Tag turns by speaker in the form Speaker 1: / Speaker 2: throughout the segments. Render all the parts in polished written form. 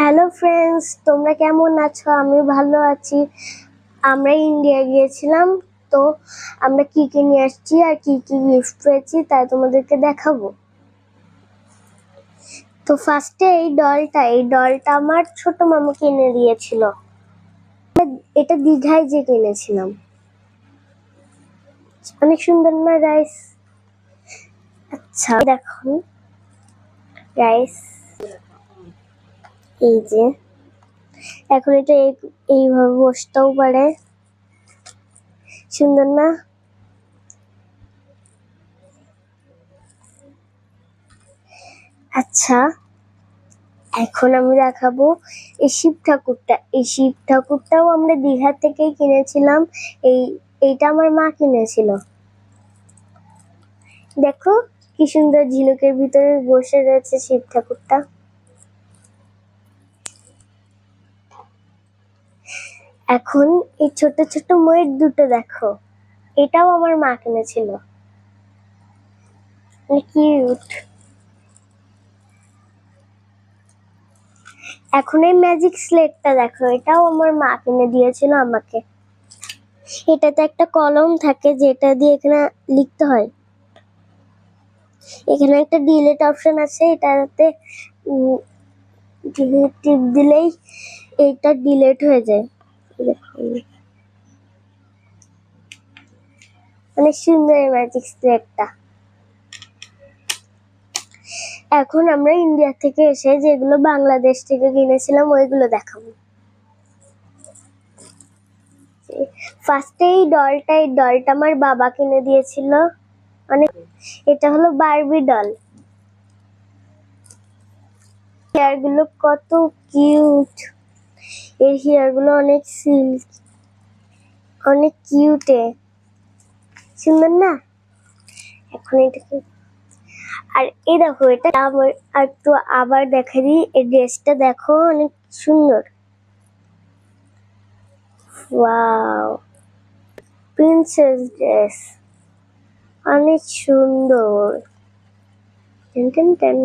Speaker 1: Hello friends, তোমরা কেমন আছো? আমি ভালো আছি। আমরা ইন্ডিয়া গিয়েছিলাম, তো আমরা কি কি নিয়ে আসছি আর কি কি গিফট পেয়েছি তাই তোমাদেরকে দেখাবো। তো ফার্স্টে এই ডলটা আমার ছোট মামা কিনে দিয়েছিল। এটা দীঘায় যে কিনেছিলাম। অনেক সুন্দর না গাইস? আচ্ছা দেখো গাইস, এই যে এখন এটা এইভাবে বসতেও পারে, সুন্দর না? আচ্ছা, এখন আমি দেখাবো এই শিব ঠাকুরটাও আমরা দীঘা থেকেই কিনেছিলাম। এইটা আমার মা কিনেছিল। দেখো কি সুন্দর ঝিনুকের ভিতরে বসে রয়েছে শিব ঠাকুরটা। এখন এই ছোট ছোট ময়ূর দুটো দেখো, এটাও আমার মা কিনেছিল। কিউট। এখন এই ম্যাজিক স্লেটটা দেখো, এটাও আমার মা কিনে দিয়েছিল আমাকে। এটাতে একটা কলম থাকে যেটা দিয়ে এখানে লিখতে হয়। এখানে একটা ডিলিট অপশন আছে, এটাতে টিপ দিলেই এটা ডিলিট হয়ে যায়। অনেক সুন্দর এই ম্যাজিক স্প্রেডটা। এখন আমরা ইন্ডিয়া থেকে এসে যেগুলো বাংলাদেশ থেকে কিনেছিলাম ওইগুলো দেখাবো। ফার্স্টে এই ডলটা আমার বাবা কিনে দিয়েছিল। অনেক, এটা হলো বারবি ডল। হেয়ার গুলো কত কিউট, এর হেয়ার গুলো অনেক সিল্ক, অনেক কিউটে, সুন্দর না? এখন এটাকে আর এই দেখো, এটা আমার আর তো আবার দেখা দিই, এই ড্রেসটা দেখো অনেক সুন্দর। ওয়াও, প্রিন্সেস ড্রেস, অনেক সুন্দর। Ten ten ten.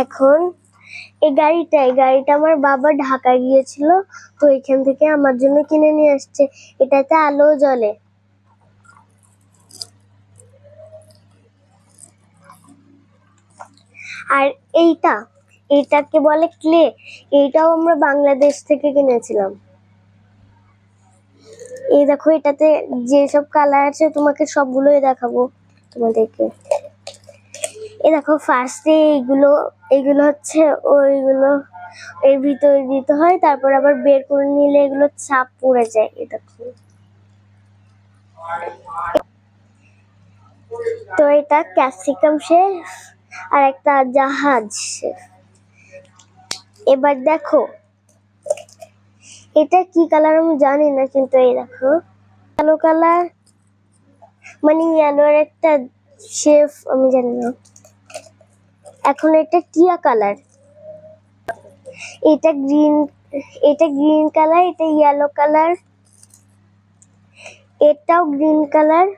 Speaker 1: এখন এই গাড়িটা আমার বাবা ঢাকা গিয়েছিল, তো এখান থেকে আমার জন্য কিনে নিয়ে আসছে। এটাতে আলো জ্বলে। আর এইটাকে বলে ক্লে। এইটাও আমরা বাংলাদেশ থেকে কিনেছিলাম। এই দেখো, এটাতে যেসব কালার আছে তোমাকে সবগুলোই দেখাবো তোমাদেরকে। এই দেখো, ফার্স্টে এইগুলো হচ্ছে ওইগুলো এর ভিতরে দিতে হয়, তারপর আবার বের করে নিলে এগুলো চাপ পড়ে যায়। এই দেখো, তো এটা ক্যাপসিকাম শেফ আর একটা জাহাজ শেফ। এবার দেখো এটা কি কালার আমি জানি না, কিন্তু এই দেখো কালো কালার, মানে ইয়েলোর একটা শেফ, আমি জানি না। এখন এটা টিয়া কালার, এটা গ্রিন কালার, এটা ইয়েলো কালার, এটাও গ্রিন কালার,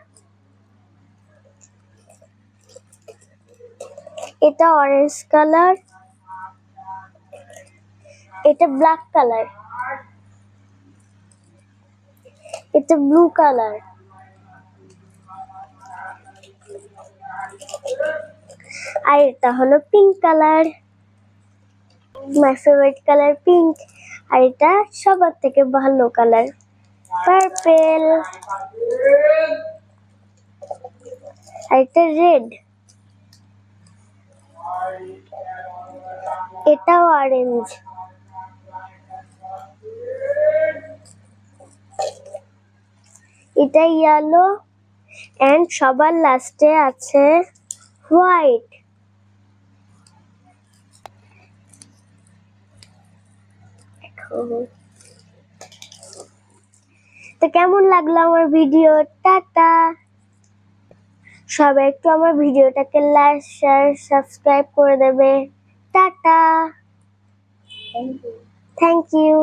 Speaker 1: এটা অরেঞ্জ কালার, এটা ব্ল্যাক কালার, এটা ব্লু কালার, আর এটা হলো pink colour. My favourite colour pink. আর এটা সবার থেকে ভালো কালার পার্পেল। আর এটা রেড, এটাও অরেঞ্জ, এটা ইয়েলো, এন্ড সবার লাস্টে আছে হোয়াইট। তো কেমন লাগলো আমার ভিডিও? টাটা। সবাই একটু আমার ভিডিওটাকে লাইক, শেয়ার, সাবস্ক্রাইব করে দেবে। Tata, thank you.